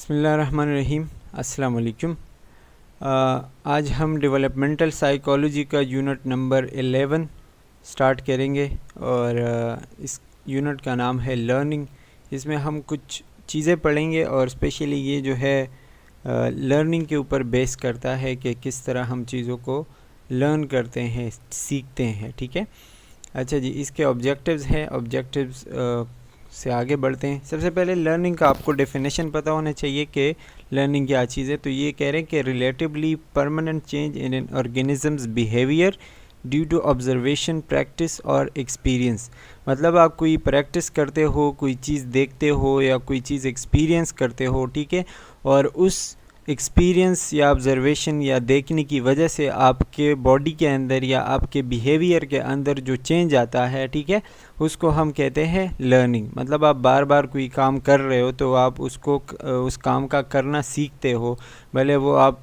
बिस्मिल्लाहिर्रहमानिर्रहीम। अस्सलाम वालेकुम। आज हम डेवलपमेंटल साइकोलॉजी का यूनिट नंबर 11 स्टार्ट करेंगे और इस यूनिट का नाम है लर्निंग। इसमें हम कुछ चीज़ें पढ़ेंगे और स्पेशली ये जो है लर्निंग के ऊपर बेस करता है कि किस तरह हम चीज़ों को लर्न करते हैं, सीखते हैं। ठीक है, अच्छा जी, इसके ऑब्जेक्टिव्स हैं। ऑब्जेक्टिव्स से आगे बढ़ते हैं। सबसे पहले लर्निंग का आपको डेफिनेशन पता होना चाहिए कि लर्निंग क्या चीज़ है। तो ये कह रहे हैं कि relatively permanent change in an organism's behaviour due to observation, practice और एक्सपीरियंस। मतलब आप कोई प्रैक्टिस करते हो, कोई चीज़ देखते हो या कोई चीज़ एक्सपीरियंस करते हो, ठीक है, और उस एक्सपीरियंस या ऑब्जर्वेशन या देखने की वजह से आपके बॉडी के अंदर या आपके बिहेवियर के अंदर जो चेंज आता है, ठीक है, उसको हम कहते हैं लर्निंग। मतलब आप बार बार कोई काम कर रहे हो तो आप उसको उस काम का करना सीखते हो। भले वो आप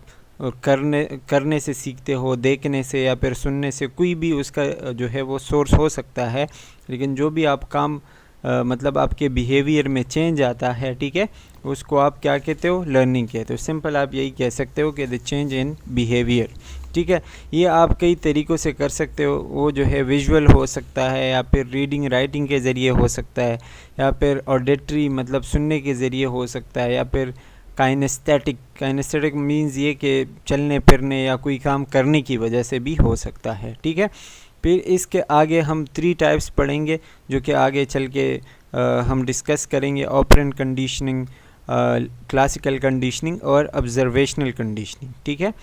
करने से सीखते हो, देखने से या फिर सुनने से, कोई भी उसका जो है वो सोर्स हो सकता है, लेकिन जो भी आप काम मतलब आपके बिहेवियर में चेंज आता है, ठीक है, उसको आप क्या कहते हो, लर्निंग कहते हो। सिंपल आप यही कह सकते हो कि द चेंज इन बिहेवियर। ठीक है, ये आप कई तरीक़ों से कर सकते हो। वो जो है विजुअल हो सकता है, या फिर रीडिंग राइटिंग के ज़रिए हो सकता है, या फिर ऑडिटरी मतलब सुनने के ज़रिए हो सकता है, या फिर काइनेस्थेटिक मीन्स ये कि चलने फिरने या कोई काम करने की वजह से भी हो सकता है। ठीक है, फिर इसके आगे हम 3 टाइप्स पढ़ेंगे जो कि आगे चल के हम डिस्कस करेंगे। ऑपरेंट कंडीशनिंग, क्लासिकल कंडीशनिंग और ऑब्जर्वेशनल कंडीशनिंग। ठीक है,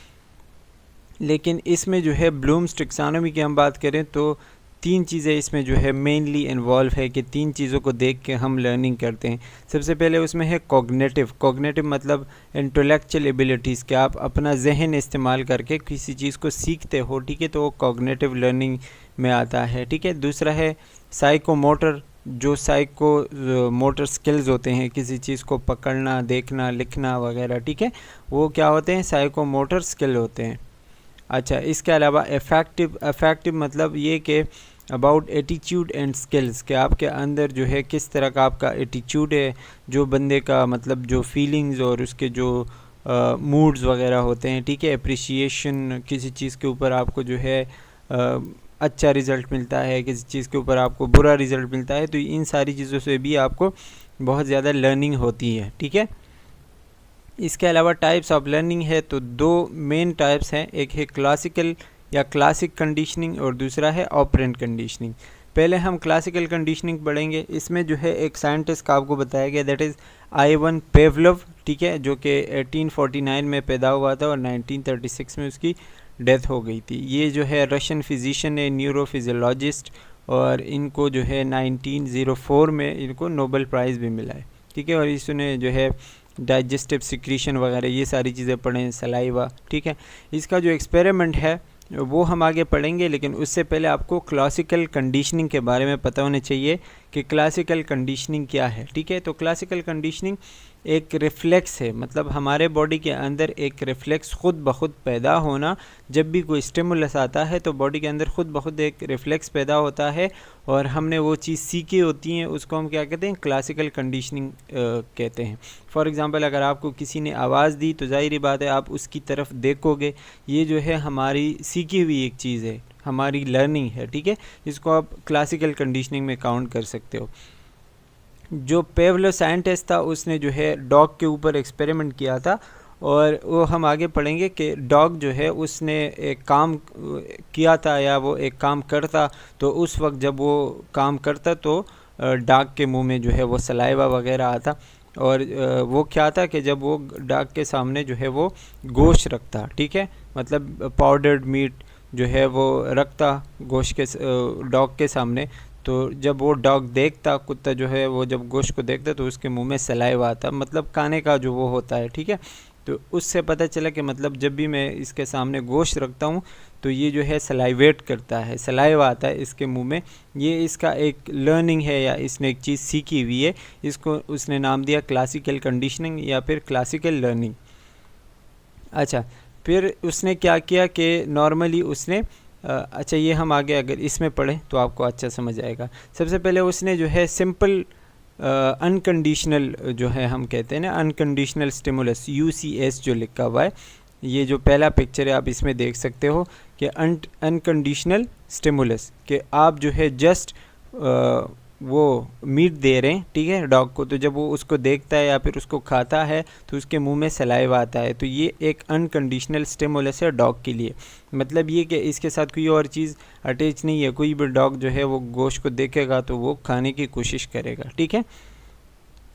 लेकिन इसमें जो है ब्लूम्स टैक्सोनॉमी की हम बात करें तो 3 चीज़ें इसमें जो है मेनली इन्वॉल्व है कि 3 चीज़ों को देख के हम लर्निंग करते हैं। सबसे पहले उसमें है कॉग्निटिव मतलब इंटेलेक्चुअल एबिलिटीज़, कि आप अपना जहन इस्तेमाल करके किसी चीज़ को सीखते हो, ठीक है, तो वो कॉग्निटिव लर्निंग में आता है। ठीक है, दूसरा है साइकोमोटर, जो साइकोमोटर स्किल्स होते हैं, किसी चीज़ को पकड़ना, देखना, लिखना वगैरह, ठीक है, वो क्या होते हैं, साइकोमोटर स्किल होते हैं। अच्छा, इसके अलावा अफेक्टिव मतलब ये कि अबाउट एटीट्यूड एंड स्किल्स, के आपके अंदर जो है किस तरह का आपका एटीट्यूड है, जो बंदे का मतलब जो फीलिंग्स और उसके जो मूड्स वगैरह होते हैं, ठीक है, अप्रिसिएशन, किसी चीज़ के ऊपर आपको जो है अच्छा रिज़ल्ट मिलता है, किसी चीज़ के ऊपर आपको बुरा रिज़ल्ट मिलता है, तो इन सारी चीज़ों से भी आपको बहुत ज़्यादा लर्निंग होती है। ठीक है, इसके अलावा टाइप्स ऑफ लर्निंग है तो 2 मेन टाइप्स हैं, एक है क्लासिकल या क्लासिक कंडीशनिंग और दूसरा है ऑपरेंट कंडीशनिंग। पहले हम क्लासिकल कंडीशनिंग पढ़ेंगे। इसमें जो है एक साइंटिस्ट का आपको बताया गया, दैट इज़ आइवन पेवलोव, ठीक है, जो कि 1849 में पैदा हुआ था और 1936 में उसकी डेथ हो गई थी। ये जो है रशियन फिजिशियन है, न्यूरोफिजियोलॉजिस्ट, और इनको जो है 1904 में इनको नोबेल प्राइज़ भी मिला है। ठीक है, और इसने जो है डाइजेस्टिव सिक्रीशन वगैरह ये सारी चीज़ें पढ़ें, सलाइवा। ठीक है, इसका जो एक्सपेरिमेंट है वो हम आगे पढ़ेंगे, लेकिन उससे पहले आपको क्लासिकल कंडीशनिंग के बारे में पता होना चाहिए कि क्लासिकल कंडीशनिंग क्या है। ठीक है, तो क्लासिकल कंडीशनिंग एक रिफ्लेक्स है, मतलब हमारे बॉडी के अंदर एक रिफ्लेक्स खुद ब खुद पैदा होना। जब भी कोई स्टिमुलस आता है तो बॉडी के अंदर खुद ब खुद एक रिफ्लेक्स पैदा होता है, और हमने वो चीज़ सीखी होती है, उसको हम क्या कहते हैं, क्लासिकल कंडीशनिंग कहते हैं। फॉर एग्ज़ाम्पल, अगर आपको किसी ने आवाज़ दी तो ज़ाहिर बात है आप उसकी तरफ देखोगे, ये जो है हमारी सीखी हुई एक चीज़ है, हमारी लर्निंग है। ठीक है, इसको आप क्लासिकल कंडीशनिंग में काउंट कर सकते हो। जो पेवलो साइंटिस्ट था उसने जो है डॉग के ऊपर एक्सपेरिमेंट किया था, और वो हम आगे पढ़ेंगे कि डॉग जो है उसने एक काम किया था या वो एक काम करता, तो उस वक्त जब वो काम करता तो डॉग के मुंह में जो है वो सलाइवा वगैरह आता, और वो क्या था कि जब वो डॉग के सामने जो है वो गोश्त रखता, ठीक है, मतलब पाउडर्ड मीट जो है वो रखता गोश्त के डॉग के सामने, तो जब वो डॉग देखता, कुत्ता जो है वो जब गोश्त को देखता तो उसके मुंह में सलाइवा आता, मतलब खाने का जो वो होता है। ठीक है, तो उससे पता चला कि मतलब जब भी मैं इसके सामने गोश्त रखता हूँ तो ये जो है सलाइवेट करता है, सलाइवा आता है इसके मुंह में। ये इसका एक लर्निंग है या इसने एक चीज़ सीखी हुई है, इसको उसने नाम दिया क्लासिकल कंडीशनिंग या फिर क्लासिकल लर्निंग। अच्छा, फिर उसने क्या किया कि नॉर्मली उसने अच्छा, ये हम आगे अगर इसमें पढ़ें तो आपको अच्छा समझ आएगा। सबसे पहले उसने जो है सिंपल अनकंडीशनल जो है हम कहते हैं ना अनकंडीशनल स्टिमुलस, UCS जो लिखा हुआ है, ये जो पहला पिक्चर है आप इसमें देख सकते हो कि अनकंडीशनल स्टिमुलस कि आप जो है जस्ट वो मीट दे रहे हैं, ठीक है, डॉग को, तो जब वो उसको देखता है या फिर उसको खाता है तो उसके मुंह में सलाइवा आता है, तो ये एक अनकंडीशनल स्टिमुलस है डॉग के लिए। मतलब ये कि इसके साथ कोई और चीज़ अटैच नहीं है, कोई भी डॉग जो है वो गोश्त को देखेगा तो वो खाने की कोशिश करेगा, ठीक है।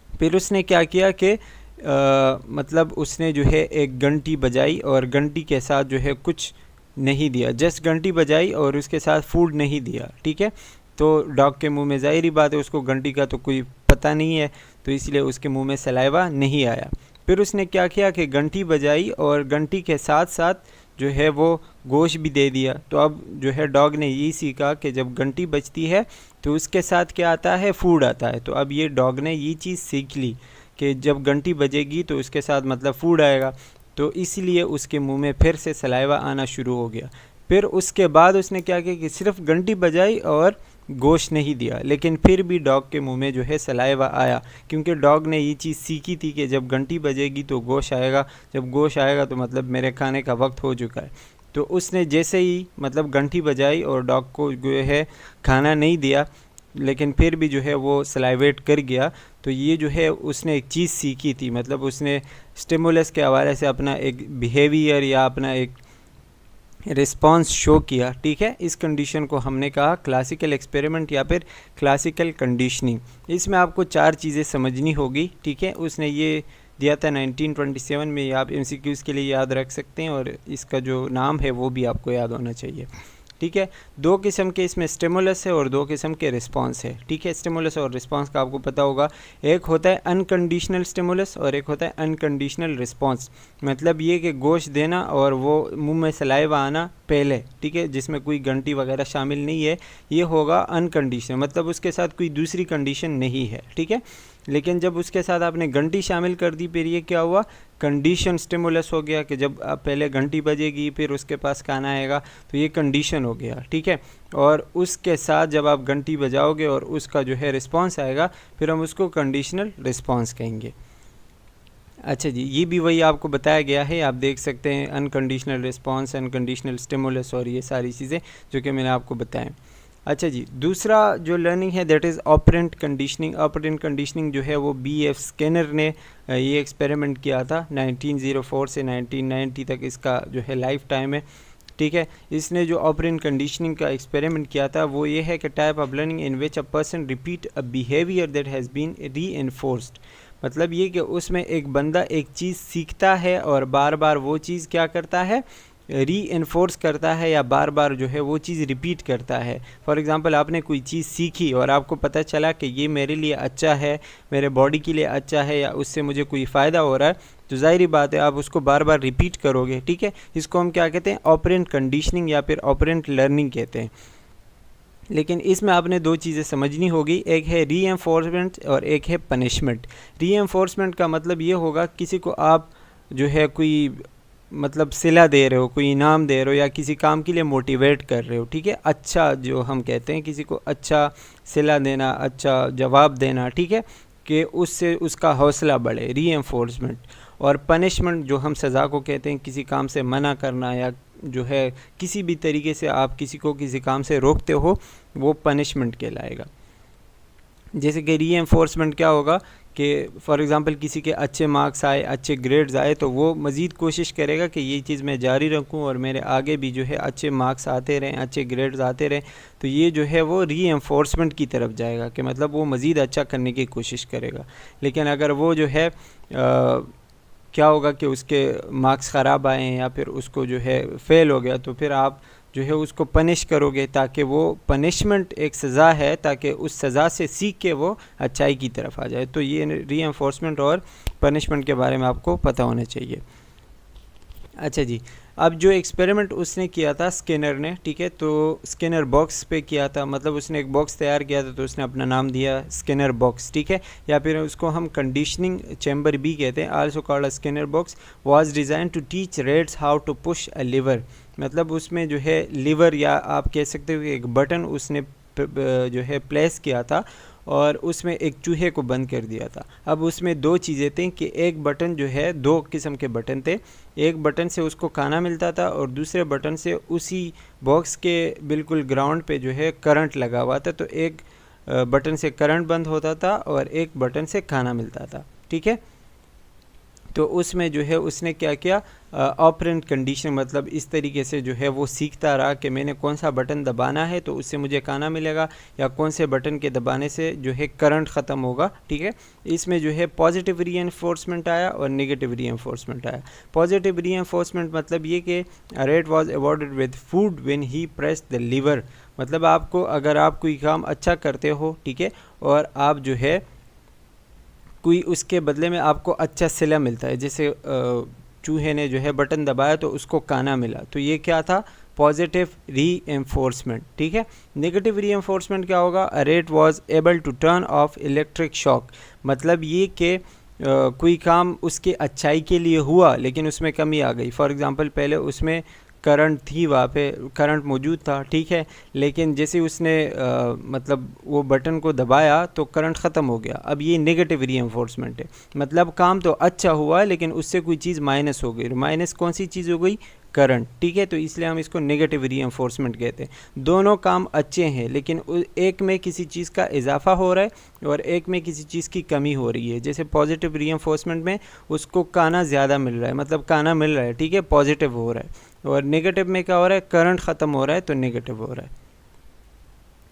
फिर उसने क्या किया कि मतलब उसने जो है एक घंटी बजाई और घंटी के साथ जो है कुछ नहीं दिया, जस्ट घंटी बजाई और उसके साथ फूड नहीं दिया, ठीक है। तो डॉग के मुंह में ज़ाहिर ही बात है उसको घंटी का तो कोई पता नहीं है, तो इसलिए उसके मुंह में सलाइवा नहीं आया। फिर उसने क्या किया कि घंटी बजाई और घंटी के साथ साथ जो है वो गोश्त भी दे दिया। तो अब जो है डॉग ने यही सीखा कि जब घंटी बजती है तो उसके साथ क्या आता है, फूड आता है। तो अब ये डॉग ने ये चीज़ सीख ली कि जब घंटी बजेगी तो उसके साथ मतलब फूड आएगा, तो इसलिए उसके मुंह में फिर से सलाइवा आना शुरू हो गया। फिर उसके बाद उसने क्या किया कि सिर्फ घंटी बजाई और गोश्त नहीं दिया, लेकिन फिर भी डॉग के मुंह में जो है सलाइवा आया, क्योंकि डॉग ने ये चीज़ सीखी थी कि जब घंटी बजेगी तो गोश्त आएगा, जब गोश्त आएगा तो मतलब मेरे खाने का वक्त हो चुका है। तो उसने जैसे ही मतलब घंटी बजाई और डॉग को जो है खाना नहीं दिया, लेकिन फिर भी जो है वो सलाइवेट कर गया, तो ये जो है उसने एक चीज़ सीखी थी, मतलब उसने स्टिमुलस के हवाले से अपना एक बिहेवियर या अपना एक रिस्पॉन्स शो किया, ठीक है। इस कंडीशन को हमने कहा क्लासिकल एक्सपेरिमेंट या फिर क्लासिकल कंडीशनिंग। इसमें आपको 4 चीज़ें समझनी होगी, ठीक है। उसने ये दिया था 1927 में, ये आप MCQs के लिए याद रख सकते हैं और इसका जो नाम है वो भी आपको याद होना चाहिए, ठीक है। 2 किस्म के इसमें स्टिमुलस है और 2 किस्म के रिस्पांस है, ठीक है। स्टिमुलस और रिस्पांस का आपको पता होगा, एक होता है अनकंडीशनल स्टिमुलस और एक होता है अनकंडीशनल रिस्पांस। मतलब ये कि गोश्त देना और वो मुंह में सलाइवा आना पहले, ठीक है, जिसमें कोई घंटी वगैरह शामिल नहीं है, ये होगा अनकंडीशनल, मतलब उसके साथ कोई दूसरी कंडीशन नहीं है, ठीक है। लेकिन जब उसके साथ आपने घंटी शामिल कर दी, फिर ये क्या हुआ, कंडीशन स्टिमुलस हो गया कि जब आप पहले घंटी बजेगी फिर उसके पास खाना आएगा, तो ये कंडीशन हो गया, ठीक है। और उसके साथ जब आप घंटी बजाओगे और उसका जो है रिस्पांस आएगा, फिर हम उसको कंडीशनल रिस्पांस कहेंगे। अच्छा जी, ये भी वही आपको बताया गया है, आप देख सकते हैं अनकंडीशनल रिस्पांस, अनकंडीशनल स्टिमुलस और ये सारी चीज़ें जो कि मैंने आपको बताएं। अच्छा जी, दूसरा जो लर्निंग है that is operant conditioning. Operant conditioning जो है वो BF स्किनर ने ये एक्सपेरिमेंट किया था 1904 से 1990 तक इसका जो है लाइफ टाइम है, ठीक है। इसने जो ऑपरेंट कंडीशनिंग का एक्सपेरिमेंट किया था वो ये है कि type of learning in which a person repeat a behaviour that has been reinforced. मतलब ये कि उसमें एक बंदा एक चीज़ सीखता है और बार बार वो चीज़ क्या करता है, रीइंफोर्स करता है या बार बार जो है वो चीज़ रिपीट करता है। फॉर एग्ज़ाम्पल आपने कोई चीज़ सीखी और आपको पता चला कि ये मेरे लिए अच्छा है, मेरे बॉडी के लिए अच्छा है या उससे मुझे कोई फ़ायदा हो रहा है, तो ज़ाहिर बात है आप उसको बार बार रिपीट करोगे, ठीक है। इसको हम क्या कहते हैं, ऑपरेंट कंडीशनिंग या फिर ऑपरेंट लर्निंग कहते हैं। लेकिन इसमें आपने 2 चीज़ें समझनी होगी, एक है रीइंफोर्समेंट और एक है पनिशमेंट। रीइंफोर्समेंट का मतलब ये होगा किसी को आप जो है कोई मतलब सिला दे रहे हो, कोई इनाम दे रहे हो या किसी काम के लिए मोटिवेट कर रहे हो, ठीक है। अच्छा जो हम कहते हैं किसी को अच्छा सिला देना, अच्छा जवाब देना, ठीक है, कि उससे उसका हौसला बढ़े, रीइंफोर्समेंट। और पनिशमेंट जो हम सज़ा को कहते हैं, किसी काम से मना करना या जो है किसी भी तरीके से आप किसी को किसी काम से रोकते हो, वो पनिशमेंट कहलाएगा। जैसे कि रीइंफोर्समेंट क्या होगा कि फॉर एग्ज़ाम्पल किसी के अच्छे मार्क्स आए, अच्छे ग्रेड्स आए, तो वो मज़ीद कोशिश करेगा कि ये चीज़ मैं जारी रखूं और मेरे आगे भी जो है अच्छे मार्क्स आते रहें, अच्छे ग्रेड्स आते रहें। तो ये जो है वो रीइंफोर्समेंट की तरफ जाएगा कि मतलब वो मज़ीद अच्छा करने की कोशिश करेगा। लेकिन अगर वो जो है क्या होगा कि उसके मार्क्स ख़राब आए या फिर उसको जो है फ़ेल हो गया, तो फिर आप जो है उसको पनिश करोगे, ताकि वो पनिशमेंट एक सज़ा है, ताकि उस सज़ा से सीख के वो अच्छाई की तरफ आ जाए। तो ये रीइंफोर्समेंट और पनिशमेंट के बारे में आपको पता होना चाहिए। अच्छा जी, अब जो एक्सपेरिमेंट उसने किया था स्किनर ने, ठीक है, तो स्किनर बॉक्स पे किया था, मतलब उसने एक बॉक्स तैयार किया था तो उसने अपना नाम दिया स्किनर बॉक्स, ठीक है, या फिर उसको हम कंडीशनिंग चैम्बर भी कहते हैं, also called a Skinner box. Was design to teach rats how to push a lever. मतलब उसमें जो है लीवर या आप कह सकते हो कि एक बटन उसने जो है प्लेस किया था और उसमें एक चूहे को बंद कर दिया था। अब उसमें दो चीज़ें थी कि एक बटन जो है, दो किस्म के बटन थे, एक बटन से उसको खाना मिलता था और दूसरे बटन से उसी बॉक्स के बिल्कुल ग्राउंड पे जो है करंट लगा हुआ था। तो एक बटन से करंट बंद होता था और एक बटन से खाना मिलता था, ठीक है। तो उसमें जो है उसने क्या किया, ऑपरेंट कंडीशन, मतलब इस तरीके से जो है वो सीखता रहा कि मैंने कौन सा बटन दबाना है तो उससे मुझे खाना मिलेगा, या कौन से बटन के दबाने से जो है करंट ख़त्म होगा, ठीक है। इसमें जो है पॉजिटिव रीइंफोर्समेंट आया और नेगेटिव रीइंफोर्समेंट आया। पॉजिटिव रीइंफोर्समेंट मतलब ये कि rat was awarded with food when he pressed the lever, मतलब आपको, अगर आप कोई काम अच्छा करते हो, ठीक है, और आप जो है कोई उसके बदले में आपको अच्छा सिला मिलता है, जैसे चूहे ने जो है बटन दबाया तो उसको खाना मिला, तो ये क्या था, पॉजिटिव रीइंफोर्समेंट, ठीक है। नेगेटिव रीइंफोर्समेंट क्या होगा, rat was able to turn off electric shock, मतलब ये कि कोई काम उसके अच्छाई के लिए हुआ लेकिन उसमें कमी आ गई। फॉर एग्ज़ाम्पल पहले उसमें करंट थी, वहाँ पे करंट मौजूद था, ठीक है, लेकिन जैसे उसने मतलब वो बटन को दबाया तो करंट ख़त्म हो गया। अब ये नेगेटिव रीइंफोर्समेंट है, मतलब काम तो अच्छा हुआ लेकिन उससे कोई चीज़ माइनस हो गई। माइनस कौन सी चीज़ हो गई, करंट, ठीक है। तो इसलिए हम इसको नेगेटिव रीइंफोर्समेंट कहते हैं। दोनों काम अच्छे हैं लेकिन एक में किसी चीज़ का इजाफा हो रहा है और एक में किसी चीज़ की कमी हो रही है। जैसे पॉजिटिव रीइंफोर्समेंट में उसको खाना ज़्यादा मिल रहा है, मतलब खाना मिल रहा है, ठीक है, पॉजिटिव हो रहा है, और नेगेटिव में क्या हो रहा है, करंट ख़त्म हो रहा है, तो नेगेटिव हो रहा है।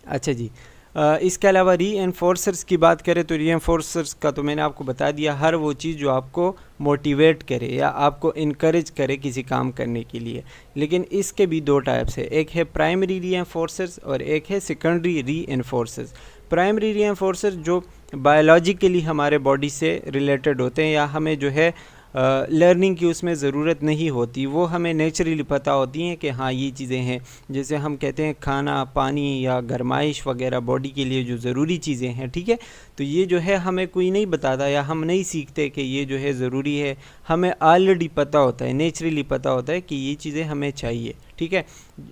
अच्छा जी, इसके अलावा रीइंफोर्सर्स की बात करें तो रीइंफोर्सर्स का तो मैंने आपको बता दिया, हर वो चीज़ जो आपको मोटिवेट करे या आपको इनकरेज करे किसी काम करने के लिए। लेकिन इसके भी दो टाइप्स है, एक है प्राइमरी रीइंफोर्सर्स और एक है सेकेंडरी रीइंफोर्सर्स। प्राइमरी रीइंफोर्सर्स जो बायोलॉजिकली हमारे बॉडी से रिलेटेड होते हैं या हमें जो है लर्निंग की उसमें ज़रूरत नहीं होती, वो हमें नेचुरली पता होती हैं कि हाँ ये चीज़ें हैं। जैसे हम कहते हैं खाना, पानी या गरमाइश वगैरह बॉडी के लिए जो ज़रूरी चीज़ें हैं, ठीक है, तो ये जो है हमें कोई नहीं बताता या हम नहीं सीखते कि ये जो है ज़रूरी है, हमें ऑलरेडी पता होता है, नेचुरली पता होता है कि ये चीज़ें हमें चाहिए, ठीक है।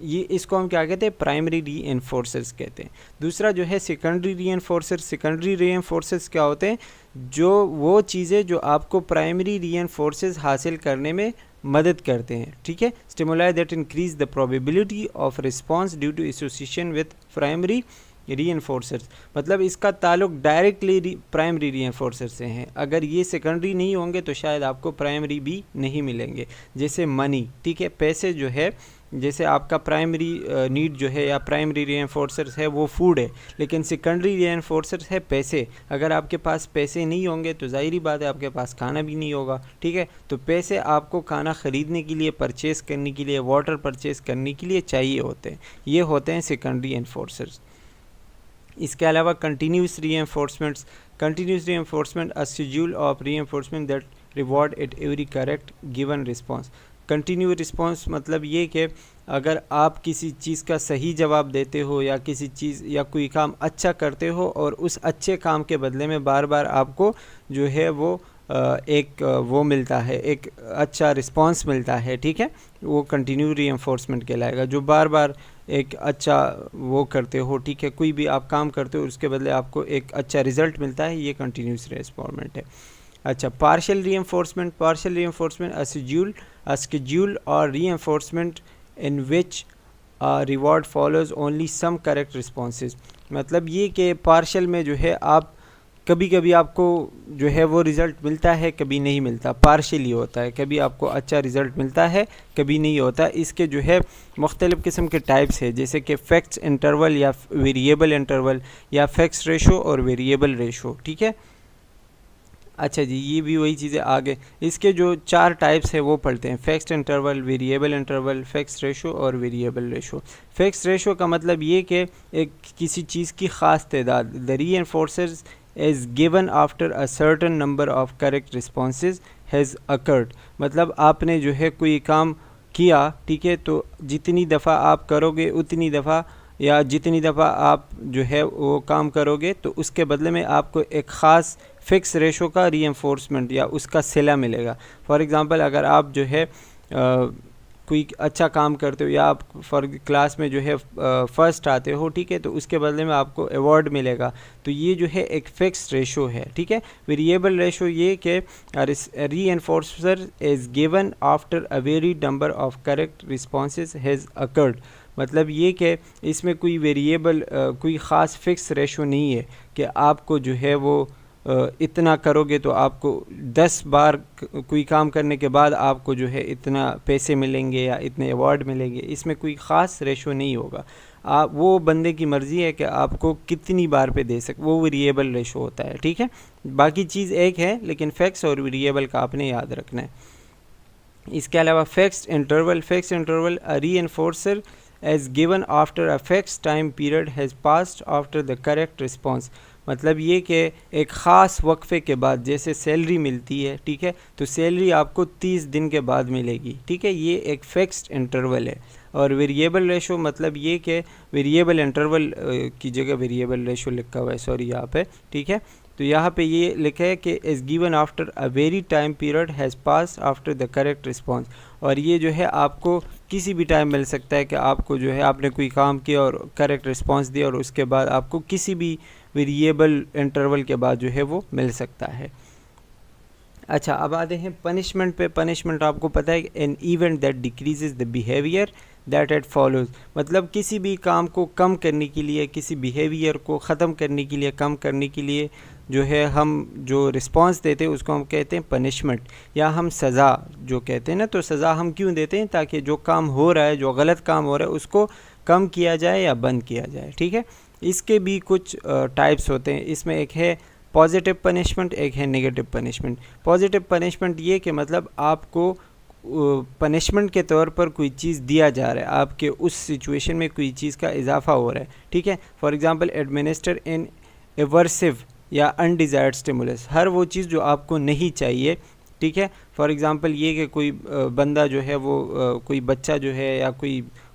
ये इसको हम क्या कहते हैं, प्राइमरी रीइंफोर्सर्स कहते हैं। दूसरा जो है सेकेंडरी रीइंफोर्सर्स। सेकेंडरी रीइंफोर्सर्स क्या होते हैं, जो वो चीज़ें जो आपको प्राइमरी रीइंफोर्सर्स हासिल करने में मदद करते हैं, ठीक है। Stimuli that increase the probability of response due to association with primary reinforcers, मतलब इसका ताल्लुक डायरेक्टली प्राइमरी रीइंफोर्सर से है। अगर ये सेकेंडरी नहीं होंगे तो शायद आपको प्राइमरी भी नहीं मिलेंगे। जैसे मनी, ठीक है, पैसे जो है, जैसे आपका प्राइमरी नीड जो है या प्राइमरी रीइंफोर्सर्स है वो फूड है, लेकिन सेकेंडरी रीइंफोर्सर्स है पैसे। अगर आपके पास पैसे नहीं होंगे तो ज़ाहिरी बात है आपके पास खाना भी नहीं होगा, ठीक है। तो पैसे आपको खाना ख़रीदने के लिए, परचेज़ करने के लिए, वाटर परचेज़ करने के लिए चाहिए होते हैं। ये होते हैं सेकेंडरी रीइंफोर्सर्स। इसके अलावा continuous reinforcements. Continuous reinforcement a schedule of reinforcement that reward at every correct given response. Continue response मतलब ये कि अगर आप किसी चीज़ का सही जवाब देते हो या किसी चीज़ या कोई काम अच्छा करते हो और उस अच्छे काम के बदले में बार बार आपको जो है वो एक वो मिलता है, एक अच्छा रिस्पॉन्स मिलता है, ठीक है, वो कंटिन्यू रीइंफोर्समेंट कहलाएगा। जो बार बार एक अच्छा वो करते हो, ठीक है, कोई भी आप काम करते हो उसके बदले आपको एक अच्छा रिज़ल्ट मिलता है, ये कंटिन्यूस रिस्पॉन्समेंट है। अच्छा, partial reinforcement. Partial reinforcement a schedule or reinforcement in which a reward follows only some correct responses। मतलब ये कि पार्शियल में जो है आप कभी कभी आपको जो है वो रिज़ल्ट मिलता है, कभी नहीं मिलता, पार्शियली होता है। कभी आपको अच्छा रिज़ल्ट मिलता है, कभी नहीं होता। इसके जो है मुख्तलिफ़ किस्म के टाइप्स है, जैसे कि फैक्ट्स इंटरवल या वेरिएबल इंटरवल या फैक्ट्स रेशो और वेरिएबल रेशो, ठीक है। अच्छा जी, ये भी वही चीज़ें आगे इसके जो 4 टाइप्स है वो पढ़ते हैं, facts interval, variable interval, facts ratio और वेरिएबल रेशो। फैक्ट्स रेशो का मतलब ये कि एक किसी चीज़ की ख़ास तादाद, the reinforcers is given after a certain number of correct responses has occurred. मतलब आपने जो है कोई काम किया, ठीक है, तो जितनी दफ़ा आप करोगे उतनी दफ़ा या जितनी दफ़ा आप जो है वो काम करोगे तो उसके बदले में आपको एक ख़ास फिक्स रेशो का रीइंफोर्समेंट या उसका सिला मिलेगा। फॉर एग्ज़ाम्पल अगर आप जो है कोई अच्छा काम करते हो या आप फॉर क्लास में जो है फर्स्ट आते हो, ठीक है, तो उसके बदले में आपको अवार्ड मिलेगा। तो ये जो है एक फिक्स रेशो है, ठीक है। वेरिएबल रेशो ये कि reinforcer is given after a varied number of correct responses has occurred. मतलब ये कि इसमें कोई वेरिएबल कोई ख़ास फिक्स रेशो नहीं है कि आपको जो है वो इतना करोगे तो आपको 10 बार कोई काम करने के बाद आपको जो है इतना पैसे मिलेंगे या इतने अवार्ड मिलेंगे। इसमें कोई ख़ास रेशो नहीं होगा। आप वो बंदे की मर्ज़ी है कि आपको कितनी बार पे दे वो वेरिएबल रेशो होता है, ठीक है। बाकी चीज़ एक है, लेकिन फिक्स और वेरिएबल का आपने याद रखना है। इसके अलावा fixed interval a reinforcer is given after a fixed time period has passed after the correct response. मतलब ये कि एक ख़ास वक्फ़े के बाद जैसे सैलरी मिलती है, ठीक है, तो सैलरी आपको 30 दिन के बाद मिलेगी, ठीक है। ये एक फिक्स्ड इंटरवल है। और वेरिएबल रेशो मतलब ये कि वेरिएबल इंटरवल की जगह वेरिएबल रेशो लिखा हुआ है, सॉरी यहाँ पे, ठीक है। तो यहाँ पे ये लिखा है कि is given after a very time period has pass after the correct response. और ये जो है आपको किसी भी टाइम मिल सकता है कि आपको जो है आपने कोई काम किया और करेक्ट रिस्पॉन्स दिया और उसके बाद आपको किसी भी वेरिएबल इंटरवल के बाद जो है वो मिल सकता है। अच्छा, अब आते हैं पनिशमेंट पे। पनिशमेंट आपको पता है an event that decreases the behaviour that it follows. मतलब किसी भी काम को कम करने के लिए, किसी बिहेवियर को ख़त्म करने के लिए, कम करने के लिए जो है हम जो रिस्पांस देते हैं उसको हम कहते हैं पनिशमेंट, या हम सज़ा जो कहते हैं ना। तो सज़ा हम क्यों देते हैं? ताकि जो काम हो रहा है, जो गलत काम हो रहा है, उसको कम किया जाए या बंद किया जाए, ठीक है। इसके भी कुछ टाइप्स होते हैं। इसमें एक है पॉजिटिव पनिशमेंट, एक है नेगेटिव पनिशमेंट। पॉजिटिव पनिशमेंट ये कि मतलब आपको पनिशमेंट के तौर पर कोई चीज़ दिया जा रहा है, आपके उस सिचुएशन में कोई चीज़ का इजाफा हो रहा है, ठीक है। फॉर एग्जांपल एडमिनिस्टर इन एवर्सिव या अनडिज़ायर्ड स्टिमुलस, हर वो चीज़ जो आपको नहीं चाहिए, ठीक है। फॉर एग्जांपल ये कि कोई बंदा जो है वो कोई बच्चा जो है या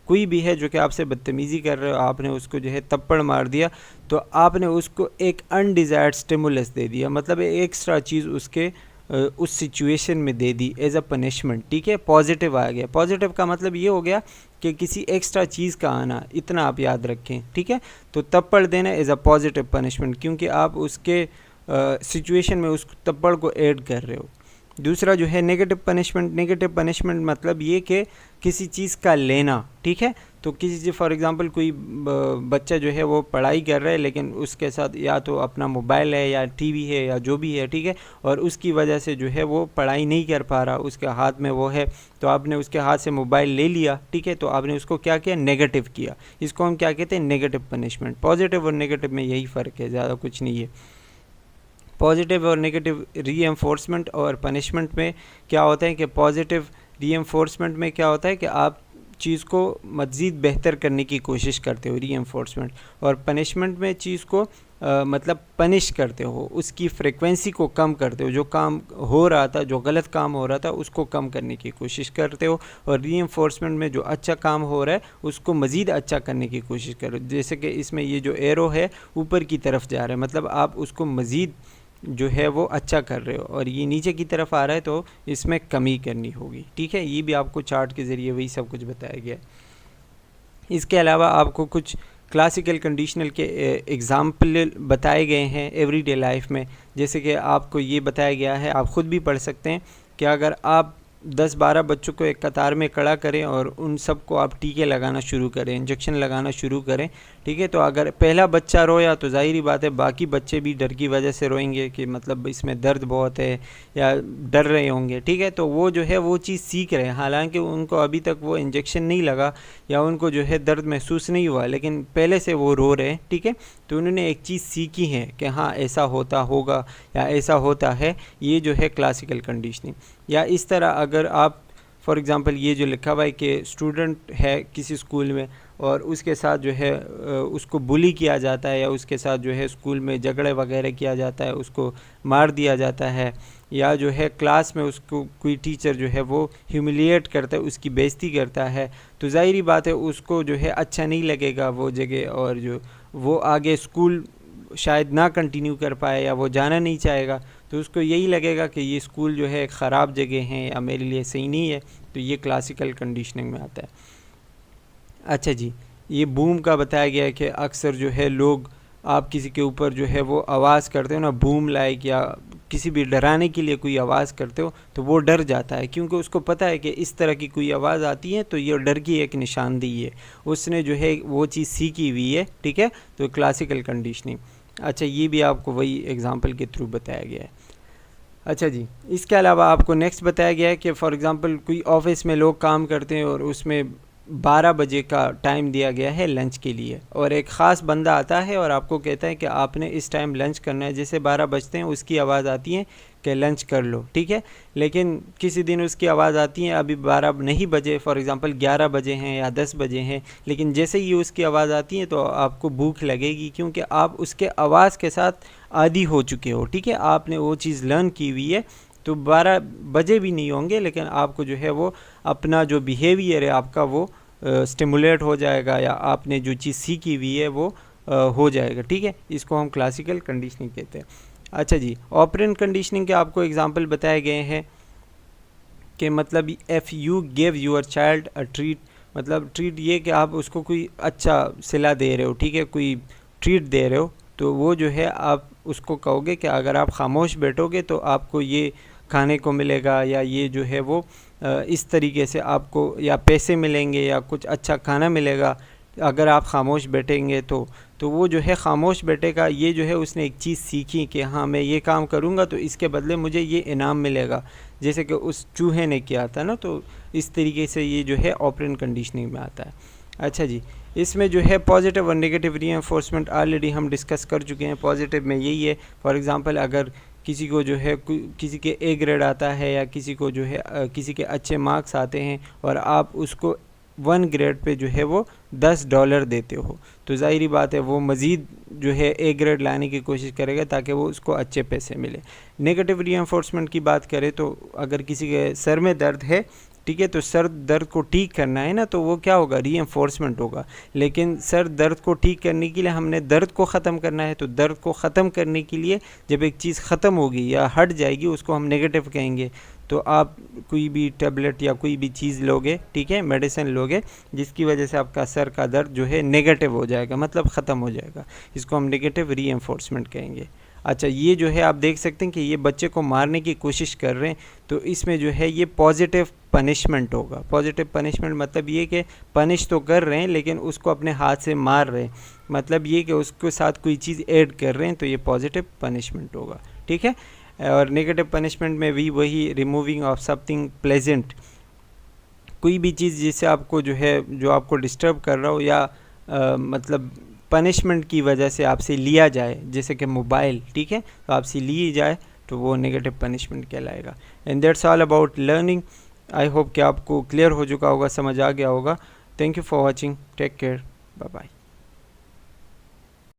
कोई भी है जो कि आपसे बदतमीज़ी कर रहे हो, आपने उसको जो है थप्पड़ मार दिया, तो आपने उसको एक अनडिज़ायर्ड स्टिमुलस दे दिया, मतलब एक्स्ट्रा चीज़ उसके उस सिचुएशन में दे दी एज अ पनिशमेंट, ठीक है। पॉजिटिव आ गया। पॉजिटिव का मतलब ये हो गया कि किसी एक्स्ट्रा चीज़ का आना, इतना आप याद रखें, ठीक है। तो थप्पड़ देना एज अ पॉजिटिव पनिशमेंट, क्योंकि आप उसके सिचुएशन में उस थप्पड़ को ऐड कर रहे हो। दूसरा जो है नेगेटिव पनिशमेंट। नेगेटिव पनिशमेंट मतलब ये कि किसी चीज़ का लेना, ठीक है। तो किसी फॉर एग्जांपल कोई बच्चा जो है वो पढ़ाई कर रहा है, लेकिन उसके साथ या तो अपना मोबाइल है या टीवी है या जो भी है, ठीक है, और उसकी वजह से जो है वो पढ़ाई नहीं कर पा रहा, उसके हाथ में वो है, तो आपने उसके हाथ से मोबाइल ले लिया, ठीक है, तो आपने उसको क्या किया? नेगेटिव किया। इसको हम क्या कहते हैं? Negative punishment. पॉजिटिव और नेगेटिव में यही फ़र्क है, ज़्यादा कुछ नहीं है। पॉजिटिव और नेगेटिव रीएंफोर्समेंट और पनिशमेंट में क्या होता है कि पॉजिटिव रीएंफोर्समेंट में क्या होता है कि आप चीज़ को मज़ीद बेहतर करने की कोशिश करते हो, रीएंफोर्समेंट, और पनिशमेंट में चीज़ को मतलब पनिश करते हो, उसकी फ्रीक्वेंसी को कम करते हो। जो काम हो रहा था, जो गलत काम हो रहा था, उसको कम करने की कोशिश करते हो, और रीएंफोर्समेंट में जो अच्छा काम हो रहा है उसको मज़ीद अच्छा करने की कोशिश करो। जैसे कि इसमें ये जो एरो है ऊपर की तरफ जा रहा है, मतलब आप उसको मज़ीद जो है वो अच्छा कर रहे हो, और ये नीचे की तरफ आ रहा है तो इसमें कमी करनी होगी, ठीक है। ये भी आपको चार्ट के ज़रिए वही सब कुछ बताया गया है। इसके अलावा आपको कुछ क्लासिकल कंडीशनल के एग्ज़ाम्पल बताए गए हैं एवरीडे लाइफ में। जैसे कि आपको ये बताया गया है, आप ख़ुद भी पढ़ सकते हैं, कि अगर आप 10-12 बच्चों को एक कतार में खड़ा करें और उन सबको आप टीके लगाना शुरू करें, इंजेक्शन लगाना शुरू करें, ठीक है, तो अगर पहला बच्चा रोया तो ज़ाहिरी बात है बाकी बच्चे भी डर की वजह से रोएंगे कि मतलब इसमें दर्द बहुत है या डर रहे होंगे, ठीक है। तो वो जो है वो चीज़ सीख रहे हैं, हालांकि उनको अभी तक वो इंजेक्शन नहीं लगा या उनको जो है दर्द महसूस नहीं हुआ, लेकिन पहले से वो रो रहे हैं, ठीक है। तो उन्होंने एक चीज़ सीखी है कि हाँ ऐसा होता होगा या ऐसा होता है, ये जो है क्लासिकल कंडीशनिंग। या इस तरह अगर आप फॉर एग्ज़ाम्पल ये जो लिखा हुआ है कि स्टूडेंट है किसी स्कूल में और उसके साथ जो है उसको बुली किया जाता है, या उसके साथ जो है स्कूल में झगड़े वगैरह किया जाता है, उसको मार दिया जाता है, या जो है क्लास में उसको कोई टीचर जो है वो ह्यूमिलिएट करता है, उसकी बेइज्जती करता है, तो ज़ाहिरी बात है उसको जो है अच्छा नहीं लगेगा वो जगह, और जो वो आगे स्कूल शायद ना कंटिन्यू कर पाए या वो जाना नहीं चाहेगा। तो उसको यही लगेगा कि ये स्कूल जो है ख़राब जगह है या मेरे लिए सही नहीं है, तो ये क्लासिकल कंडीशनिंग में आता है। अच्छा जी, ये बूम का बताया गया है कि अक्सर जो है लोग, आप किसी के ऊपर जो है वो आवाज़ करते हो ना, बूम लाइक, या किसी भी डराने के लिए कोई आवाज़ करते हो तो वो डर जाता है, क्योंकि उसको पता है कि इस तरह की कोई आवाज़ आती है तो ये डर की एक निशानदेही है, उसने जो है वो चीज़ सीखी हुई है, ठीक है। तो क्लासिकल कंडीशनिंग। अच्छा, ये भी आपको वही एग्जांपल के थ्रू बताया गया है। अच्छा जी, इसके अलावा आपको नेक्स्ट बताया गया है कि फॉर एग्ज़ाम्पल कोई ऑफिस में लोग काम करते हैं और उसमें 12 बजे का टाइम दिया गया है लंच के लिए, और एक ख़ास बंदा आता है और आपको कहता है कि आपने इस टाइम लंच करना है। जैसे 12 बजते हैं उसकी आवाज़ आती है कि लंच कर लो, ठीक है। लेकिन किसी दिन उसकी आवाज़ आती है अभी 12 नहीं बजे, फॉर एग्ज़ाम्पल 11 बजे हैं या 10 बजे हैं, लेकिन जैसे ही उसकी आवाज़ आती है तो आपको भूख लगेगी, क्योंकि आप उसके आवाज़ के साथ आदी हो चुके हो, ठीक है। आपने वो चीज़ लर्न की हुई है, तो 12 बजे भी नहीं होंगे, लेकिन आपको जो है वो अपना जो बिहेवियर है आपका वो स्टिमुलेट हो जाएगा, या आपने जो चीज़ सीखी हुई है वो हो जाएगा, ठीक है। इसको हम क्लासिकल कंडीशनिंग कहते हैं। अच्छा जी, ऑपरेंट कंडीशनिंग के आपको एग्जांपल बताए गए हैं कि मतलब if you give your child a treat, मतलब ट्रीट ये कि आप उसको कोई अच्छा सिला दे रहे हो, ठीक है, कोई ट्रीट दे रहे हो, तो वो जो है आप उसको कहोगे कि अगर आप खामोश बैठोगे तो आपको ये खाने को मिलेगा, या ये जो है वो इस तरीके से आपको या पैसे मिलेंगे या कुछ अच्छा खाना मिलेगा अगर आप खामोश बैठेंगे। तो वो जो है खामोश बैठेगा, ये जो है उसने एक चीज़ सीखी कि हाँ मैं ये काम करूँगा तो इसके बदले मुझे ये इनाम मिलेगा, जैसे कि उस चूहे ने किया था ना। तो इस तरीके से ये जो है ऑपरेंट कंडीशनिंग में आता है। अच्छा जी, इसमें जो है पॉजिटिव और नेगेटिव रीइंफोर्समेंट ऑलरेडी हम डिस्कस कर चुके हैं। पॉजिटिव में यही है, फॉर एग्ज़ाम्पल अगर किसी को जो है किसी के ए ग्रेड आता है, या किसी को जो है किसी के अच्छे मार्क्स आते हैं, और आप उसको 1 ग्रेड पे जो है वो $10 देते हो, तो ज़ाहिरी बात है वो मज़ीद जो है ए ग्रेड लाने की कोशिश करेगा ताकि वो उसको अच्छे पैसे मिले। नेगेटिव रीइंफोर्समेंट की बात करें तो अगर किसी के सर में दर्द है, ठीक है, तो सर दर्द को ठीक करना है ना, तो वो क्या होगा, रीइंफोर्समेंट होगा। लेकिन सर दर्द को ठीक करने के लिए हमने दर्द को ख़त्म करना है, तो दर्द को ख़त्म करने के लिए जब एक चीज़ ख़त्म होगी या हट जाएगी उसको हम नेगेटिव कहेंगे। तो आप कोई भी टैबलेट या कोई भी चीज़ लोगे, ठीक है, मेडिसिन लोगे, जिसकी वजह से आपका सर का दर्द जो है नेगेटिव हो जाएगा, मतलब ख़त्म हो जाएगा, इसको हम नेगेटिव रीइंफोर्समेंट कहेंगे। अच्छा, ये जो है आप देख सकते हैं कि ये बच्चे को मारने की कोशिश कर रहे हैं, तो इसमें जो है ये पॉजिटिव पनिशमेंट होगा। पॉजिटिव पनिशमेंट मतलब ये कि पनिश तो कर रहे हैं लेकिन उसको अपने हाथ से मार रहे हैं, मतलब ये कि उसके साथ कोई चीज़ ऐड कर रहे हैं, तो ये पॉजिटिव पनिशमेंट होगा, ठीक है। और नेगेटिव पनिशमेंट में भी वही, रिमूविंग ऑफ समथिंग प्लेजेंट, कोई भी चीज़ जिससे आपको जो है जो आपको डिस्टर्ब कर रहा हो, या मतलब पनिशमेंट की वजह से आपसे लिया जाए, जैसे कि मोबाइल, ठीक है, तो आपसे ली जाए तो वो नेगेटिव पनिशमेंट कहलाएगा। And that's all about learning. I hope कि आपको क्लियर हो चुका होगा, समझ आ गया होगा। Thank you for watching, take care, bye bye.